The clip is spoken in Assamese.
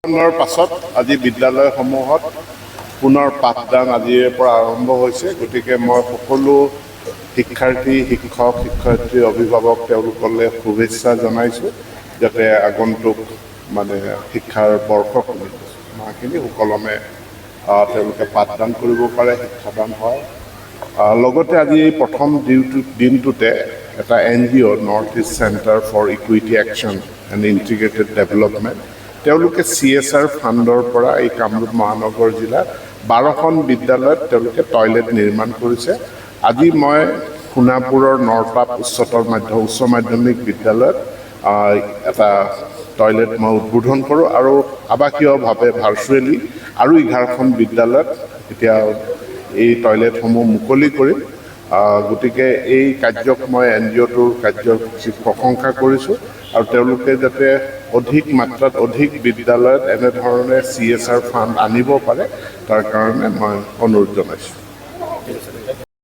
বন্ধৰ পাছত আজি বিদ্যালয়সমূহত পুনৰ পাঠদান আজিৰ পৰা আৰম্ভ হৈছে। গতিকে মই সকলো শিক্ষাৰ্থী, শিক্ষক, শিক্ষয়িত্ৰী, অভিভাৱক তেওঁলোকলৈ শুভেচ্ছা জনাইছোঁ, যাতে আগন্তুক শিক্ষাৰ বৰ্ষখিনি মাহখিনি সুকলমে তেওঁলোকে পাঠদান কৰিব পাৰে, শিক্ষাদান হয়। লগতে আজি এই প্ৰথম দিনটোতে এটা NGO north east centre for equity action and integrated development তেওঁলোকে CSR ফাণ্ডৰ পৰা এই কামৰূপ মহানগৰ জিলাৰ 12খন বিদ্যালয়ত তেওঁলোকে টয়লেট নিৰ্মাণ কৰিছে। আজি মই সোণাপুৰৰ নৰপাপ উচ্চ মাধ্যমিক বিদ্যালয়ত এটা টয়লেট মই উদ্বোধন কৰোঁ আৰু আৱাসীয়ভাৱে ভাৰ্চুৱেলি আৰু 11খন বিদ্যালয়ত এতিয়া এই টয়লেটসমূহ মুকলি কৰিম। গতিকে এই কাৰ্যক মই NGOটোৰ কাৰ্যসূচীক প্ৰশংসা কৰিছোঁ আৰু তেওঁলোকে যাতে অধিক মাত্ৰাত অধিক বিদ্যালয়ত এনেধৰণে CSR ফাণ্ড আনিব পাৰে তাৰ কাৰণে মই অনুৰোধ জনাইছোঁ।